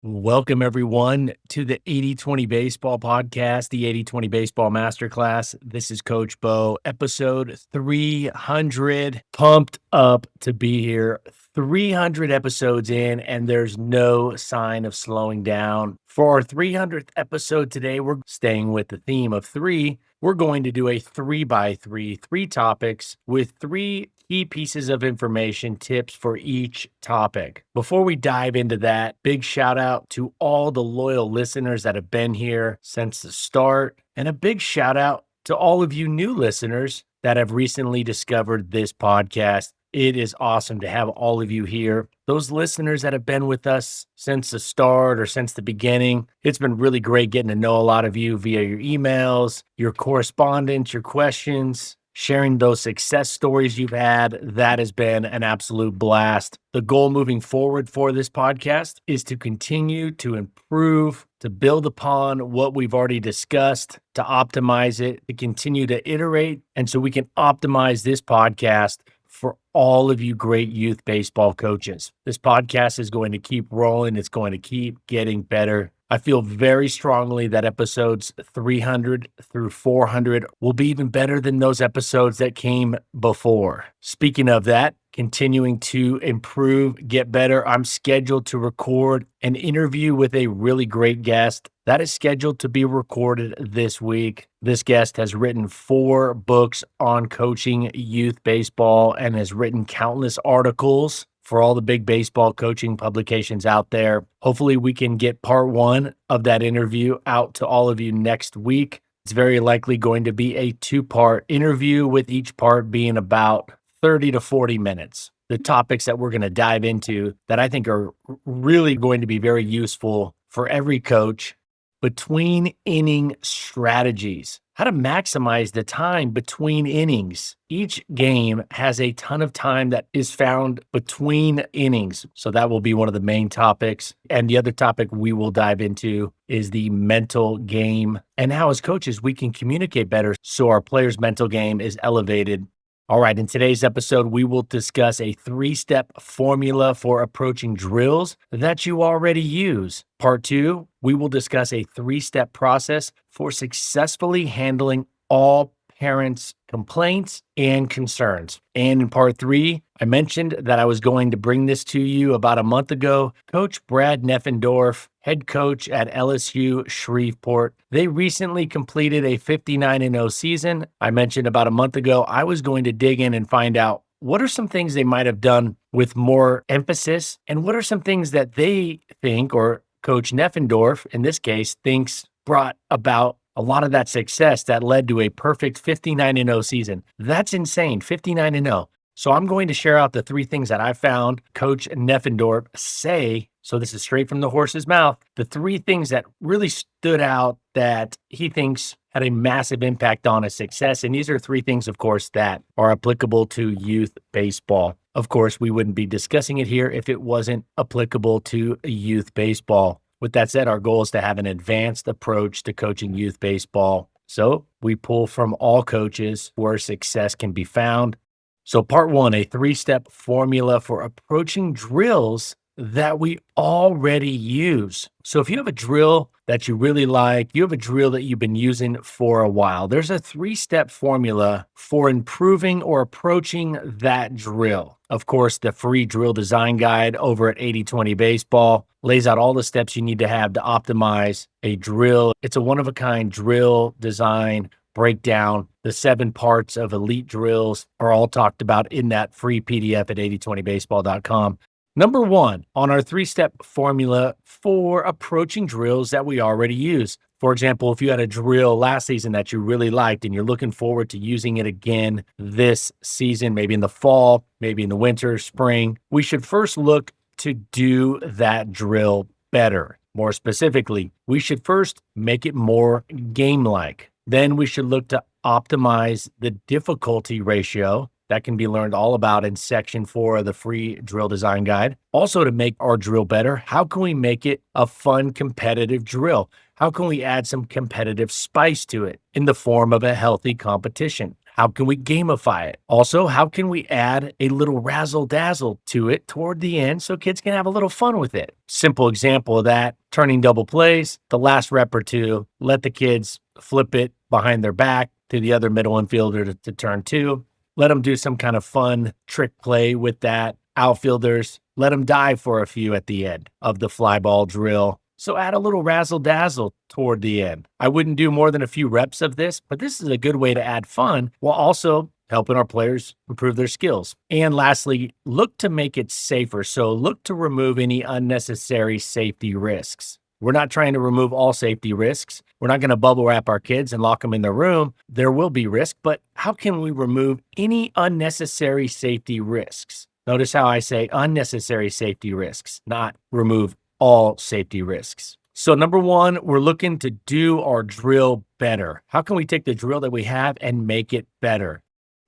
Welcome, everyone, to the 80/20 Baseball Podcast, the 80/20 Baseball Masterclass. This is Coach Bo, episode 300. Pumped up to be here. 300 episodes in, and there's no sign of slowing down. For our 300th episode today, we're staying with the theme of three. We're going to do a 3x3, three topics with three key pieces of information, tips for each topic. Before we dive into that, big shout out to all the loyal listeners that have been here since the start, and a big shout out to all of you new listeners that have recently discovered this podcast. It is awesome to have all of you here. Those listeners that have been with us since the start or since the beginning, it's been really great getting to know a lot of you via your emails, your correspondence, your questions, sharing those success stories you've had. That has been an absolute blast. The goal moving forward for this podcast is to continue to improve, to build upon what we've already discussed, to optimize it, to continue to iterate, and so we can optimize this podcast for all of you great youth baseball coaches. This podcast is going to keep rolling. It's going to keep getting better. I feel very strongly that episodes 300 through 400 will be even better than those episodes that came before. Speaking of that, continuing to improve, get better, I'm scheduled to record an interview with a really great guest that is scheduled to be recorded this week. This guest has written 4 books on coaching youth baseball and has written countless articles for all the big baseball coaching publications out there. Hopefully we can get part 1 of that interview out to all of you next week. It's very likely going to be a 2-part interview, with each part being about 30 to 40 minutes. The topics that we're going to dive into that I think are really going to be very useful for every coach: between inning strategies, how to maximize the time between innings. Each game has a ton of time that is found between innings. So that will be one of the main topics. And the other topic we will dive into is the mental game and how, as coaches, we can communicate better so our players' mental game is elevated. All right, in today's episode, we will discuss a 3-step formula for approaching drills that you already use. Part 2, we will discuss a 3-step process for successfully handling all parents' complaints and concerns. And in part 3, I mentioned that I was going to bring this to you about a month ago. Coach Brad Neffendorf, head coach at LSU Shreveport, they recently completed a 59-0 season. I mentioned about a month ago I was going to dig in and find out what are some things they might have done with more emphasis, and what are some things that they think, or Coach Neffendorf in this case thinks, brought about a lot of that success that led to a perfect 59-0 season. That's insane, 59-0. So I'm going to share out the 3 things that I found Coach Neffendorf say. So this is straight from the horse's mouth. The 3 things that really stood out that he thinks had a massive impact on his success. And these are 3 things, of course, that are applicable to youth baseball. Of course, we wouldn't be discussing it here if it wasn't applicable to youth baseball. With that said, our goal is to have an advanced approach to coaching youth baseball. So we pull from all coaches where success can be found. So part 1, a 3-step formula for approaching drills that we already use. So if you have a drill that you really like, you have a drill that you've been using for a while, there's a 3-step formula for improving or approaching that drill. Of course, the free drill design guide over at 80/20 Baseball lays out all the steps you need to have to optimize a drill. It's a one-of-a-kind drill design breakdown. The 7 parts of elite drills are all talked about in that free PDF at 8020baseball.com. Number 1 on our 3-step formula for approaching drills that we already use. For example, if you had a drill last season that you really liked and you're looking forward to using it again this season, maybe in the fall, maybe in the winter, spring, we should first look to do that drill better. More specifically, we should first make it more game-like. Then we should look to optimize the difficulty ratio. That can be learned all about in section 4 of the free drill design guide. Also, to make our drill better, how can we make it a fun, competitive drill? How can we add some competitive spice to it in the form of a healthy competition? How can we gamify it? Also, how can we add a little razzle dazzle to it toward the end so kids can have a little fun with it? Simple example of that, turning double plays, the last rep or two, let the kids flip it behind their back to the other middle infielder to turn two. Let them do some kind of fun trick play with that. Outfielders, let them dive for a few at the end of the fly ball drill. So add a little razzle dazzle toward the end. I wouldn't do more than a few reps of this, but this is a good way to add fun while also helping our players improve their skills. And lastly, look to make it safer. So look to remove any unnecessary safety risks. We're not trying to remove all safety risks. We're not going to bubble wrap our kids and lock them in their room. There will be risk, but how can we remove any unnecessary safety risks? Notice how I say unnecessary safety risks, not remove all safety risks. So number one, we're looking to do our drill better. How can we take the drill that we have and make it better?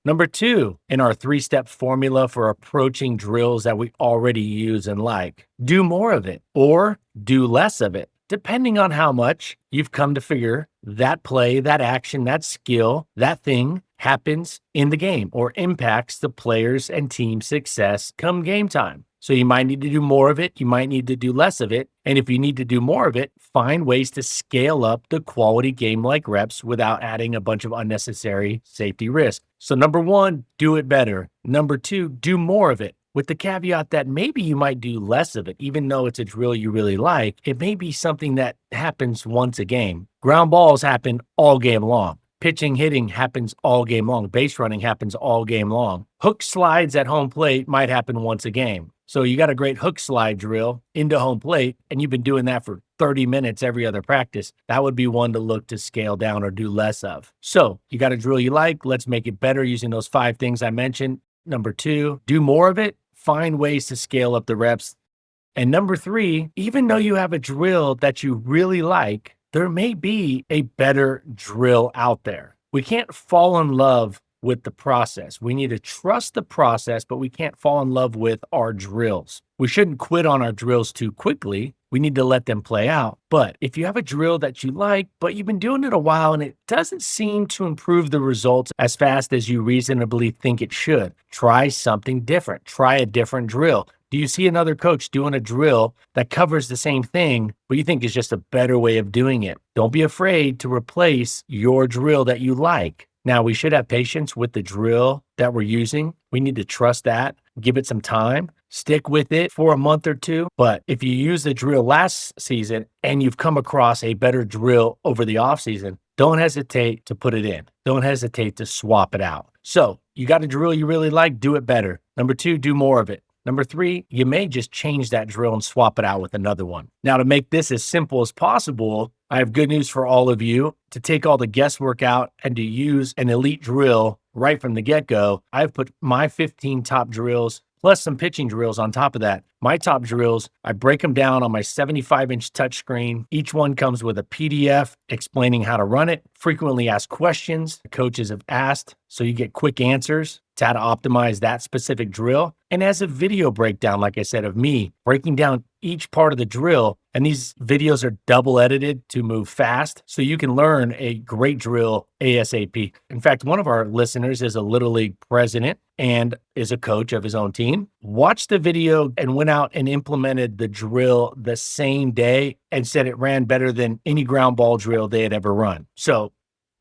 Number two, in our 3-step formula for approaching drills that we already use and like, do more of it or do less of it, depending on how much you've come to figure that play, that action, that skill, that thing happens in the game or impacts the players' and team success come game time. So you might need to do more of it. You might need to do less of it. And if you need to do more of it, find ways to scale up the quality game-like reps without adding a bunch of unnecessary safety risk. So number one, do it better. Number two, do more of it. With the caveat that maybe you might do less of it, even though it's a drill you really like, it may be something that happens once a game. Ground balls happen all game long. Pitching, hitting happens all game long. Base running happens all game long. Hook slides at home plate might happen once a game. So you got a great hook slide drill into home plate, and you've been doing that for 30 minutes every other practice. That would be one to look to scale down or do less of. So you got a drill you like. Let's make it better using those 5 things I mentioned. Number two, do more of it. Find ways to scale up the reps. And number three, even though you have a drill that you really like, there may be a better drill out there. We can't fall in love with the process. We need to trust the process, but we can't fall in love with our drills. We shouldn't quit on our drills too quickly. We need to let them play out. But if you have a drill that you like, but you've been doing it a while and it doesn't seem to improve the results as fast as you reasonably think it should, try something different. Try a different drill. Do you see another coach doing a drill that covers the same thing, but you think is just a better way of doing it? Don't be afraid to replace your drill that you like. Now, we should have patience with the drill that we're using. We need to trust that, give it some time, stick with it for a month or two. But if you use the drill last season and you've come across a better drill over the offseason, don't hesitate to put it in. Don't hesitate to swap it out. So you got a drill you really like, do it better. Number two, do more of it. Number three, you may just change that drill and swap it out with another one. Now, to make this as simple as possible, I have good news for all of you. To take all the guesswork out and to use an elite drill right from the get-go, I've put my 15 top drills plus some pitching drills on top of that. My top drills, I break them down on my 75-inch touchscreen. Each one comes with a PDF explaining how to run it, frequently asked questions the coaches have asked, so you get quick answers to how to optimize that specific drill. And as a video breakdown, like I said, of me breaking down each part of the drill. And these videos are double edited to move fast, so you can learn a great drill ASAP. In fact, one of our listeners is a Little League president and is a coach of his own team. Watched the video and went out and implemented the drill the same day and said it ran better than any ground ball drill they had ever run. So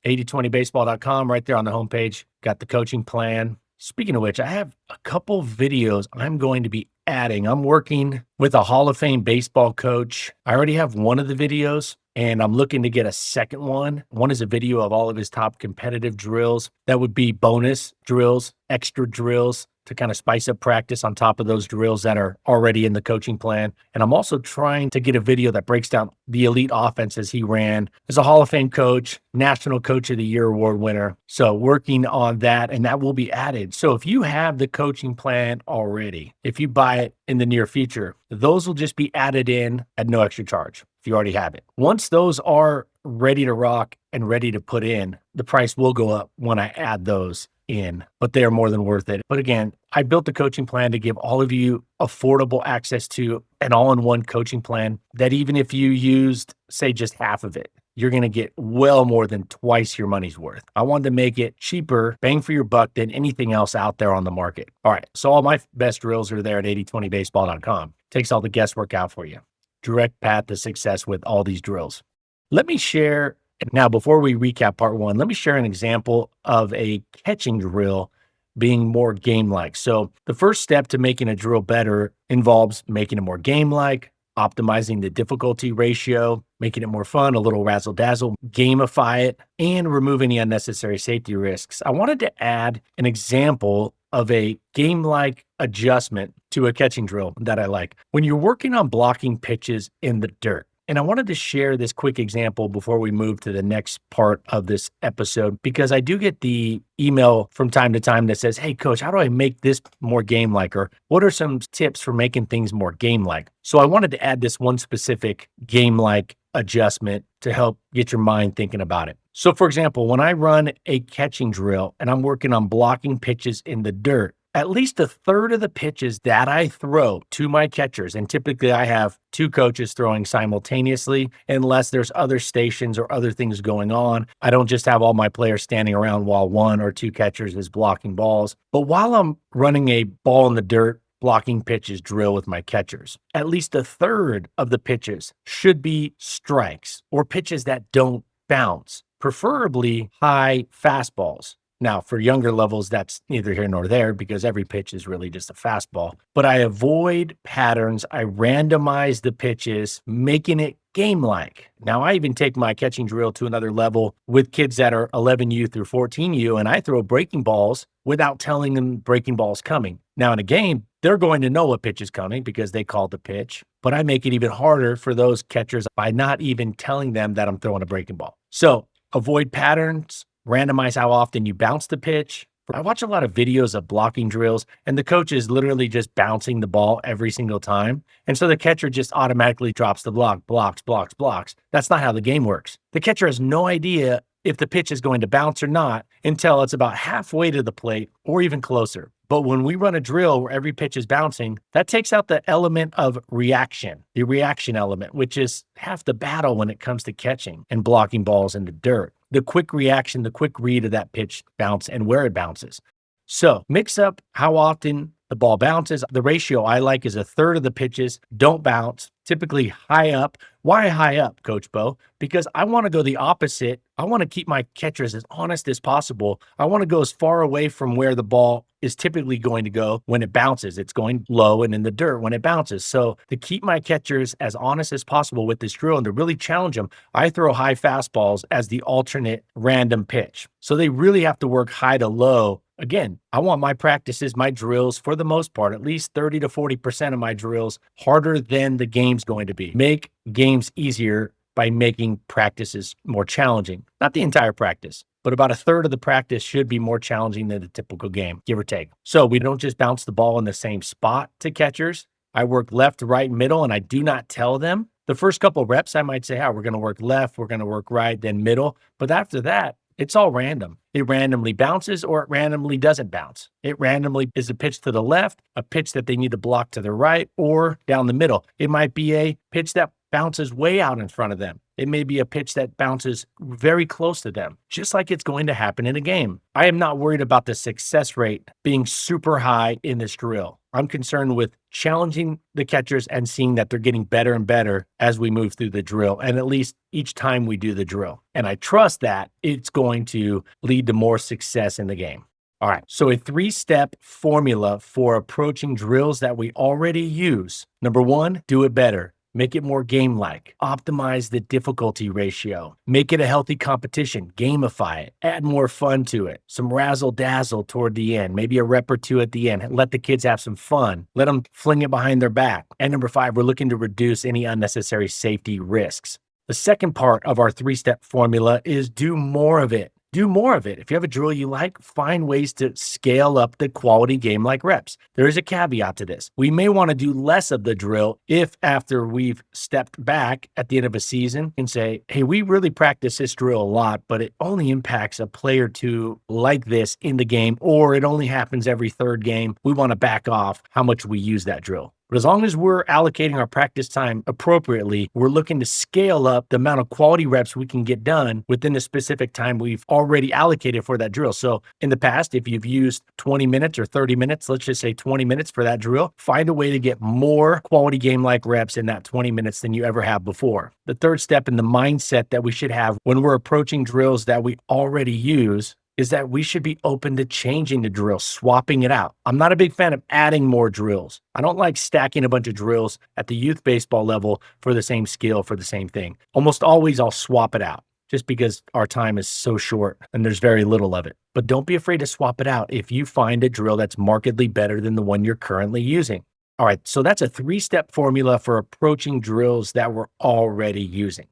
8020baseball.com, right there on the homepage, got the coaching plan. Speaking of which, I have a couple videos I'm going to be adding. I'm working with a Hall of Fame baseball coach. I already have one of the videos, and I'm looking to get a second one. One is a video of all of his top competitive drills. That would be bonus drills, extra drills to kind of spice up practice on top of those drills that are already in the coaching plan. And I'm also trying to get a video that breaks down the elite offenses he ran as a Hall of Fame coach, National Coach of the Year award winner. So working on that, and that will be added. So if you have the coaching plan already, if you buy it in the near future, those will just be added in at no extra charge if you already have it. Once those are ready to rock and ready to put in, the price will go up when I add those in, but they are more than worth it. But again, I built the coaching plan to give all of you affordable access to an all-in-one coaching plan that even if you used, say, just half of it, you're going to get well more than twice your money's worth. I wanted to make it cheaper, bang for your buck than anything else out there on the market. All right. So all my best drills are there at 8020baseball.com. Takes all the guesswork out for you. Direct path to success with all these drills. Let me share now, before we recap part one, let me share an example of a catching drill being more game-like. So the first step to making a drill better involves making it more game-like, optimizing the difficulty ratio, making it more fun, a little razzle-dazzle, gamify it, and remove any unnecessary safety risks. I wanted to add an example of a game-like adjustment to a catching drill that I like. When you're working on blocking pitches in the dirt, and I wanted to share this quick example before we move to the next part of this episode, because I do get the email from time to time that says, hey, coach, how do I make this more game-like? Or what are some tips for making things more game-like? So I wanted to add this one specific game-like adjustment to help get your mind thinking about it. So for example, when I run a catching drill and I'm working on blocking pitches in the dirt, at least a third of the pitches that I throw to my catchers, and typically I have two coaches throwing simultaneously, unless there's other stations or other things going on. I don't just have all my players standing around while one or two catchers is blocking balls. But while I'm running a ball in the dirt, blocking pitches drill with my catchers, at least a third of the pitches should be strikes or pitches that don't bounce, preferably high fastballs. Now, for younger levels, that's neither here nor there because every pitch is really just a fastball. But I avoid patterns. I randomize the pitches, making it game-like. Now, I even take my catching drill to another level with kids that are 11U through 14U, and I throw breaking balls without telling them breaking ball's coming. Now, in a game, they're going to know what pitch is coming because they called the pitch, but I make it even harder for those catchers by not even telling them that I'm throwing a breaking ball. So avoid patterns. Randomize how often you bounce the pitch. I watch a lot of videos of blocking drills, and the coach is literally just bouncing the ball every single time. And so the catcher just automatically drops the block, blocks. That's not how the game works. The catcher has no idea if the pitch is going to bounce or not until it's about halfway to the plate or even closer. But when we run a drill where every pitch is bouncing, that takes out the element of reaction, the reaction element, which is half the battle when it comes to catching and blocking balls in the dirt. The quick reaction, the quick read of that pitch bounce and where it bounces. So mix up how often the ball bounces. The ratio I like is a third of the pitches don't bounce, typically high up. Why high up, Coach Bo? Because I want to go the opposite. I want to keep my catchers as honest as possible. I want to go as far away from where the ball is typically going to go when it bounces. It's going low and in the dirt when it bounces. So to keep my catchers as honest as possible with this drill and to really challenge them, I throw high fastballs as the alternate random pitch. So they really have to work high to low. Again, I want my practices, my drills, for the most part, at least 30 to 40% of my drills harder than the game's going to be. Make games easier by making practices more challenging. Not the entire practice, but about a third of the practice should be more challenging than the typical game, give or take. So we don't just bounce the ball in the same spot to catchers. I work left, right, middle, and I do not tell them. The first couple of reps, I might say, we're going to work left, we're going to work right, then middle. But after that, it's all random. It randomly bounces or it randomly doesn't bounce. It randomly is a pitch to the left, a pitch that they need to block to the right, or down the middle. It might be a pitch that bounces way out in front of them. It may be a pitch that bounces very close to them, just like it's going to happen in a game. I am not worried about the success rate being super high in this drill. I'm concerned with challenging the catchers and seeing that they're getting better and better as we move through the drill, and at least each time we do the drill. And I trust that it's going to lead to more success in the game. All right, so a 3-step formula for approaching drills that we already use. Number 1, do it better. Make it more game-like. Optimize the difficulty ratio. Make it a healthy competition. Gamify it. Add more fun to it. Some razzle-dazzle toward the end. Maybe a rep or two at the end. Let the kids have some fun. Let them fling it behind their back. And number 5, we're looking to reduce any unnecessary safety risks. The second part of our 3-step formula is do more of it. Do more of it. If you have a drill you like, find ways to scale up the quality game-like reps. There is a caveat to this. We may want to do less of the drill if after we've stepped back at the end of a season and say, hey, we really practice this drill a lot, but it only impacts a play or two like this in the game, or it only happens every third game. We want to back off how much we use that drill. But as long as we're allocating our practice time appropriately, we're looking to scale up the amount of quality reps we can get done within the specific time we've already allocated for that drill. So in the past, if you've used 20 minutes or 30 minutes, let's just say 20 minutes for that drill, find a way to get more quality game-like reps in that 20 minutes than you ever have before. The third step in the mindset that we should have when we're approaching drills that we already use is that we should be open to changing the drill, swapping it out. I'm not a big fan of adding more drills. I don't like stacking a bunch of drills at the youth baseball level for the same skill, for the same thing. Almost always I'll swap it out just because our time is so short and there's very little of it. But don't be afraid to swap it out if you find a drill that's markedly better than the one you're currently using. All right, so that's a 3-step formula for approaching drills that we're already using.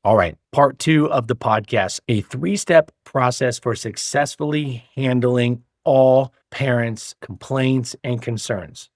All right, part 2 of the podcast, a 3-step process for successfully handling all parents' complaints and concerns.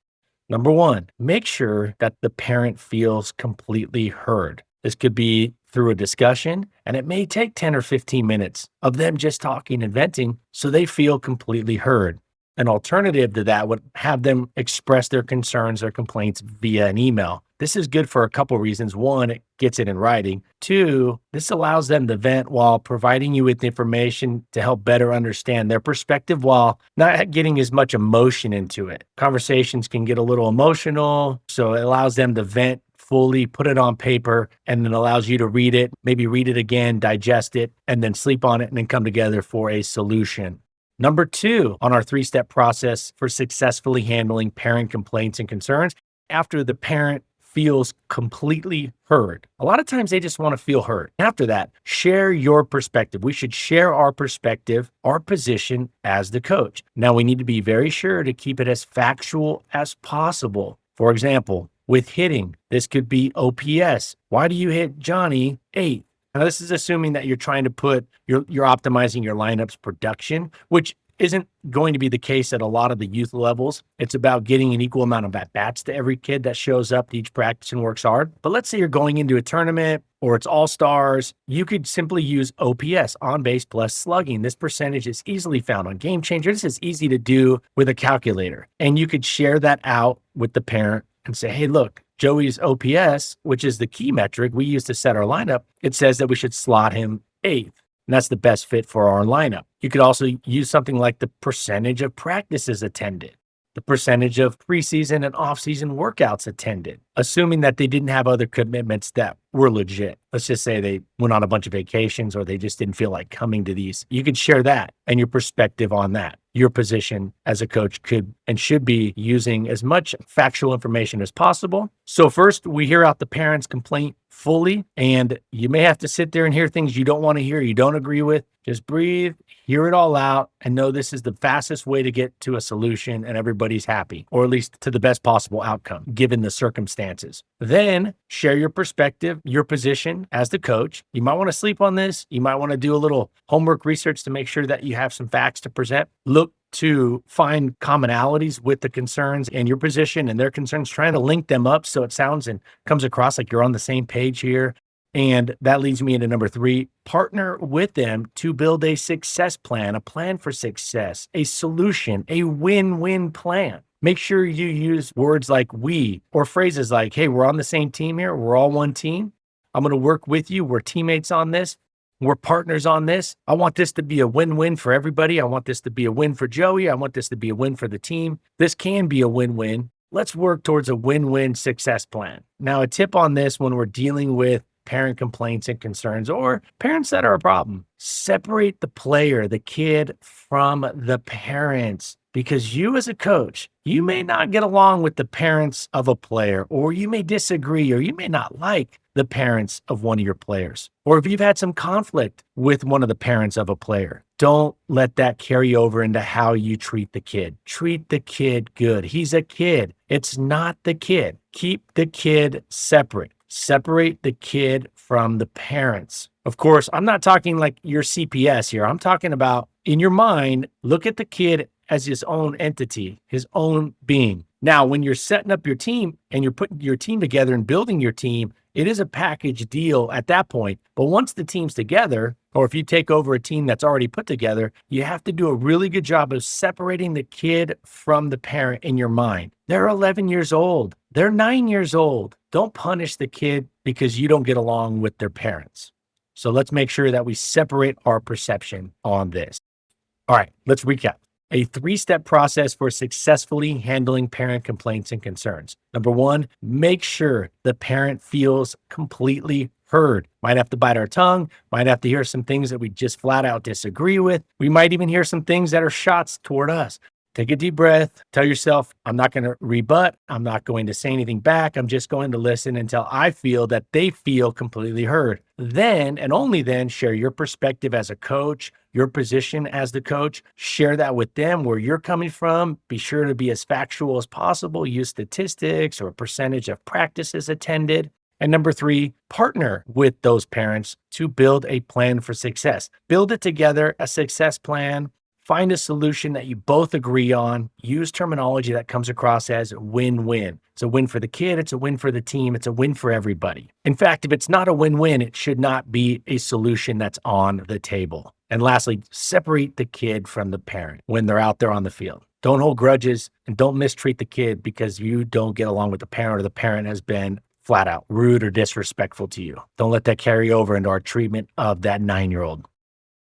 Number 1, make sure that the parent feels completely heard. This could be through a discussion, and it may take 10 or 15 minutes of them just talking and venting so they feel completely heard. An alternative to that would have them express their concerns or complaints via an email. This is good for a couple reasons. 1, it gets it in writing. 2, this allows them to vent while providing you with information to help better understand their perspective while not getting as much emotion into it. Conversations can get a little emotional, so it allows them to vent fully, put it on paper, and then allows you to read it, maybe read it again, digest it, and then sleep on it, and then come together for a solution. Number 2 on our 3-step process for successfully handling parent complaints and concerns, after the parent feels completely heard. A lot of times they just want to feel heard. After that, share your perspective. We should share our perspective, our position as the coach. Now, we need to be very sure to keep it as factual as possible. For example, with hitting, this could be OPS. Why do you hit Johnny 8th? Now, this is assuming that you're trying to you're optimizing your lineup's production, which isn't going to be the case at a lot of the youth levels. It's about getting an equal amount of at-bats to every kid that shows up to each practice and works hard. But let's say you're going into a tournament or it's all-stars. You could simply use OPS, on base plus slugging. This percentage is easily found on Game Changer. This is easy to do with a calculator. And you could share that out with the parent and say, hey, look, Joey's OPS, which is the key metric we use to set our lineup, it says that we should slot him 8th. And that's the best fit for our lineup. You could also use something like the percentage of practices attended, the percentage of preseason and off-season workouts attended, assuming that they didn't have other commitments that were legit. Let's just say they went on a bunch of vacations or they just didn't feel like coming to these. You could share that and your perspective on that. Your position as a coach could and should be using as much factual information as possible. So first, we hear out the parent's complaint fully, and you may have to sit there and hear things you don't want to hear, you don't agree with. Just breathe, hear it all out, and know this is the fastest way to get to a solution and everybody's happy, or at least to the best possible outcome, given the circumstances. Then share your perspective, your position as the coach. You might want to sleep on this. You might want to do a little homework research to make sure that you have some facts to present. Look to find commonalities with the concerns and your position and their concerns, trying to link them up so it sounds and comes across like you're on the same page here. And that leads me into number 3, partner with them to build a success plan, a plan for success, a solution, a win-win plan. Make sure you use words like we or phrases like, hey, we're on the same team here. We're all one team. I'm going to work with you. We're teammates on this. We're partners on this. I want this to be a win-win for everybody. I want this to be a win for Joey. I want this to be a win for the team. This can be a win-win. Let's work towards a win-win success plan. Now, a tip on this when we're dealing with parent complaints and concerns or parents that are a problem, separate the player, the kid, from the parents. Because you as a coach, you may not get along with the parents of a player, or you may disagree, or you may not like the parents of one of your players. Or if you've had some conflict with one of the parents of a player, don't let that carry over into how you treat the kid. Treat the kid good. He's a kid. It's not the kid. Keep the kid separate. Separate the kid from the parents. Of course, I'm not talking like your CPS here. I'm talking about in your mind, look at the kid as his own entity, his own being. Now, when you're setting up your team and you're putting your team together and building your team, it is a package deal at that point. But once the team's together, or if you take over a team that's already put together, you have to do a really good job of separating the kid from the parent in your mind. They're 11 years old. They're 9 years old. Don't punish the kid because you don't get along with their parents. So let's make sure that we separate our perception on this. All right, let's recap. A 3-step process for successfully handling parent complaints and concerns. Number 1, make sure the parent feels completely heard. Might have to bite our tongue, might have to hear some things that we just flat out disagree with. We might even hear some things that are shots toward us. Take a deep breath. Tell yourself, I'm not going to rebut. I'm not going to say anything back. I'm just going to listen until I feel that they feel completely heard. Then, and only then, share your perspective as a coach, your position as the coach. Share that with them, where you're coming from. Be sure to be as factual as possible. Use statistics or a percentage of practices attended. And number 3, partner with those parents to build a plan for success. Build it together, a success plan. Find a solution that you both agree on. Use terminology that comes across as win-win. It's a win for the kid. It's a win for the team. It's a win for everybody. In fact, if it's not a win-win, it should not be a solution that's on the table. And lastly, separate the kid from the parent when they're out there on the field. Don't hold grudges and don't mistreat the kid because you don't get along with the parent or the parent has been flat out rude or disrespectful to you. Don't let that carry over into our treatment of that 9-year-old.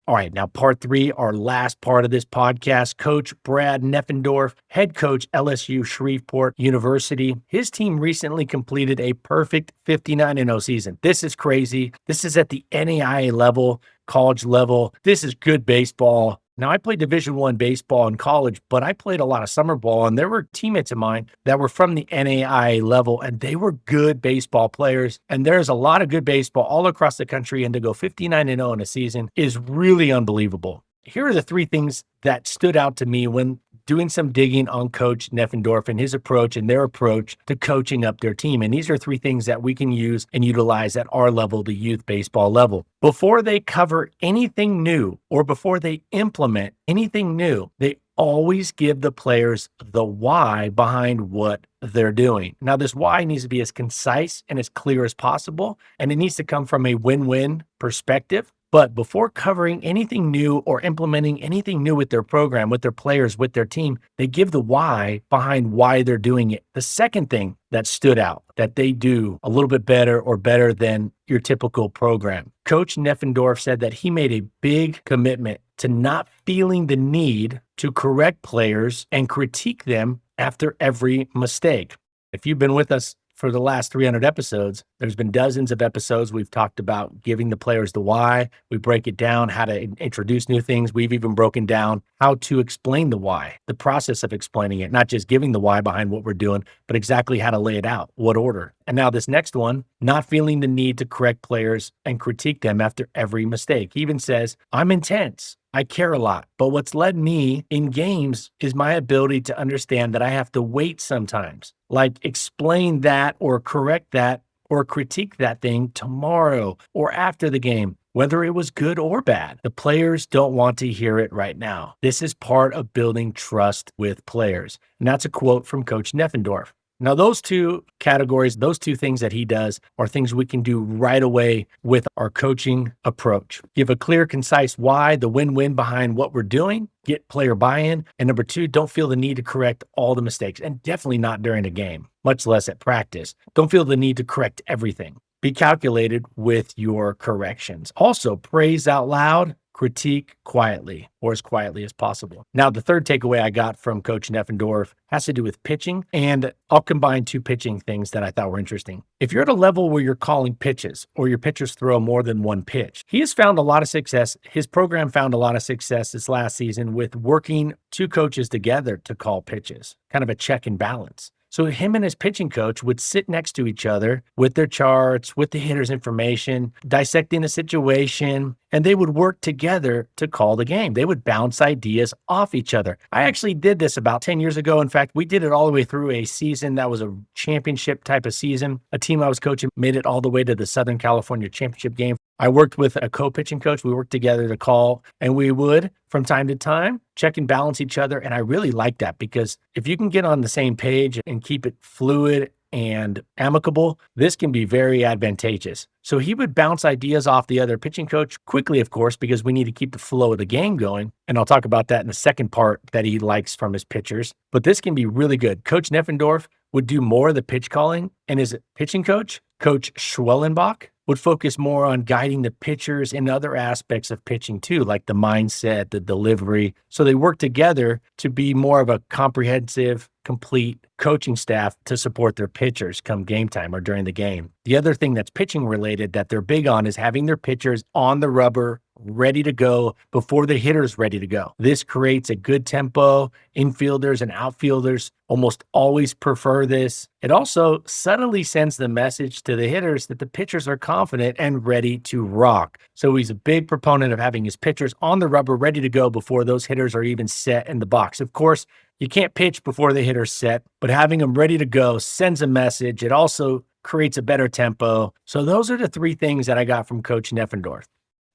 All right, now part 3, our last part of this podcast. Coach Brad Neffendorf, head coach LSU Shreveport University. His team recently completed a perfect 59-0 season. This is crazy. This is at the NAIA level, college level. This is good baseball. Now, I played Division I baseball in college, but I played a lot of summer ball, and there were teammates of mine that were from the NAIA level, and they were good baseball players. And there's a lot of good baseball all across the country, and to go 59-0 in a season is really unbelievable. Here are the 3 things that stood out to me when doing some digging on Coach Neffendorf and his approach and their approach to coaching up their team. And these are 3 things that we can use and utilize at our level, the youth baseball level. Before they cover anything new or before they implement anything new, they always give the players the why behind what they're doing. Now, this why needs to be as concise and as clear as possible, and it needs to come from a win-win perspective. But before covering anything new or implementing anything new with their program, with their players, with their team, they give the why behind why they're doing it. The second thing that stood out that they do a little bit better or better than your typical program. Coach Neffendorf said that he made a big commitment to not feeling the need to correct players and critique them after every mistake. If you've been with us for the last 300 episodes, there's been dozens of episodes we've talked about giving the players the why. We break it down, how to introduce new things. We've even broken down how to explain the why, the process of explaining it, not just giving the why behind what we're doing, but exactly how to lay it out, what order. And now this next one, not feeling the need to correct players and critique them after every mistake. He even says, I'm intense. I care a lot, but what's led me in games is my ability to understand that I have to wait sometimes, like explain that or correct that or critique that thing tomorrow or after the game, whether it was good or bad. The players don't want to hear it right now. This is part of building trust with players. And that's a quote from Coach Neffendorf. Now, those 2 categories, those 2 things that he does are things we can do right away with our coaching approach. Give a clear, concise why, the win-win behind what we're doing, get player buy-in. And number 2, don't feel the need to correct all the mistakes, and definitely not during a game, much less at practice. Don't feel the need to correct everything. Be calculated with your corrections. Also, praise out loud, critique quietly or as quietly as possible. Now, the third takeaway I got from Coach Neffendorf has to do with pitching, and I'll combine 2 pitching things that I thought were interesting. If you're at a level where you're calling pitches or your pitchers throw more than one pitch, he has found a lot of success. His program found a lot of success this last season with working 2 coaches together to call pitches, kind of a check and balance. So him and his pitching coach would sit next to each other with their charts, with the hitter's information, dissecting a situation, and they would work together to call the game. They would bounce ideas off each other. I actually did this about 10 years ago. In fact, we did it all the way through a season that was a championship type of season. A team I was coaching made it all the way to the Southern California championship game. I worked with a co-pitching coach. We worked together to call, and we would, from time to time, check and balance each other. And I really like that because if you can get on the same page and keep it fluid and amicable, this can be very advantageous. So he would bounce ideas off the other pitching coach quickly, of course, because we need to keep the flow of the game going. And I'll talk about that in the second part that he likes from his pitchers. But this can be really good. Coach Neffendorf would do more of the pitch calling, and his pitching coach, Coach Schwellenbach, would focus more on guiding the pitchers in other aspects of pitching too, like the mindset, the delivery. So they work together to be more of a comprehensive, complete coaching staff to support their pitchers come game time or during the game. The other thing that's pitching related that they're big on is having their pitchers on the rubber, ready to go before the hitter's ready to go. This creates a good tempo. Infielders and outfielders almost always prefer this. It also subtly sends the message to the hitters that the pitchers are confident and ready to rock. So he's a big proponent of having his pitchers on the rubber ready to go before those hitters are even set in the box. Of course, you can't pitch before the hitter's set, but having them ready to go sends a message. It also creates a better tempo. So those are the three things that I got from Coach Neffendorf.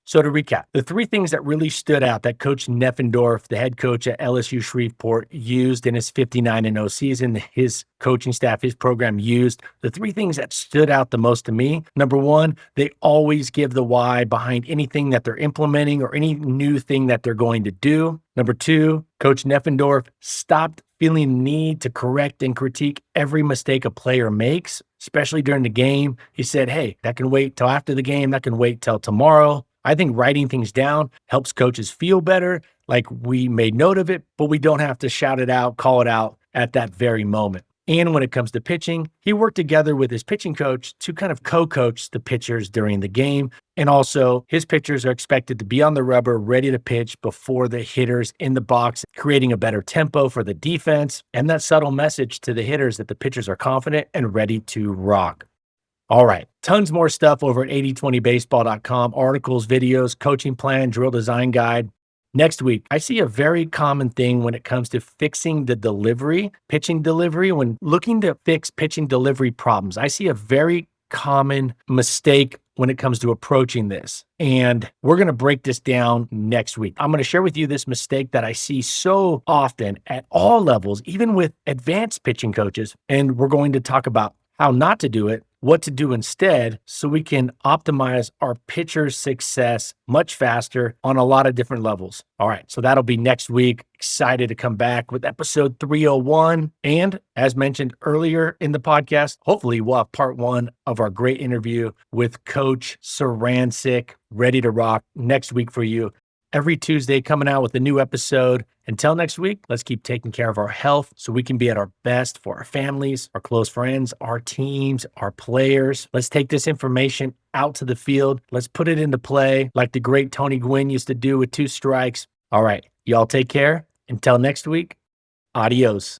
So to recap, the three things that really stood out that Coach Neffendorf, the head coach at LSU Shreveport, used in his 59-0 season, his coaching staff, his program used, the three things that stood out the most to me. Number one, they always give the why behind anything that they're implementing or any new thing that they're going to do. Number two, Coach Neffendorf stopped feeling the need to correct and critique every mistake a player makes, especially during the game. He said, hey, that can wait till after the game. That can wait till tomorrow. I think writing things down helps coaches feel better, like we made note of it, but we don't have to shout it out, call it out at that very moment. And when it comes to pitching, he worked together with his pitching coach to kind of co-coach the pitchers during the game. And also, his pitchers are expected to be on the rubber, ready to pitch before the hitters in the box, creating a better tempo for the defense and that subtle message to the hitters that the pitchers are confident and ready to rock. All right, tons more stuff over at 8020baseball.com, articles, videos, coaching plan, drill design guide. Next week, I see a very common thing when it comes to fixing the delivery, pitching delivery. When looking to fix pitching delivery problems, I see a very common mistake when it comes to approaching this. And we're going to break this down next week. I'm going to share with you this mistake that I see so often at all levels, even with advanced pitching coaches. And we're going to talk about how not to do it, what to do instead, so we can optimize our pitcher's success much faster on a lot of different levels. All right, so that'll be next week. Excited to come back with episode 301. And as mentioned earlier in the podcast, hopefully we'll have part one of our great interview with Coach Sarancic, ready to rock next week for you. Every Tuesday coming out with a new episode. Until next week, let's keep taking care of our health so we can be at our best for our families, our close friends, our teams, our players. Let's take this information out to the field. Let's put it into play like the great Tony Gwynn used to do with 2 strikes. All right, y'all take care. Until next week, adios.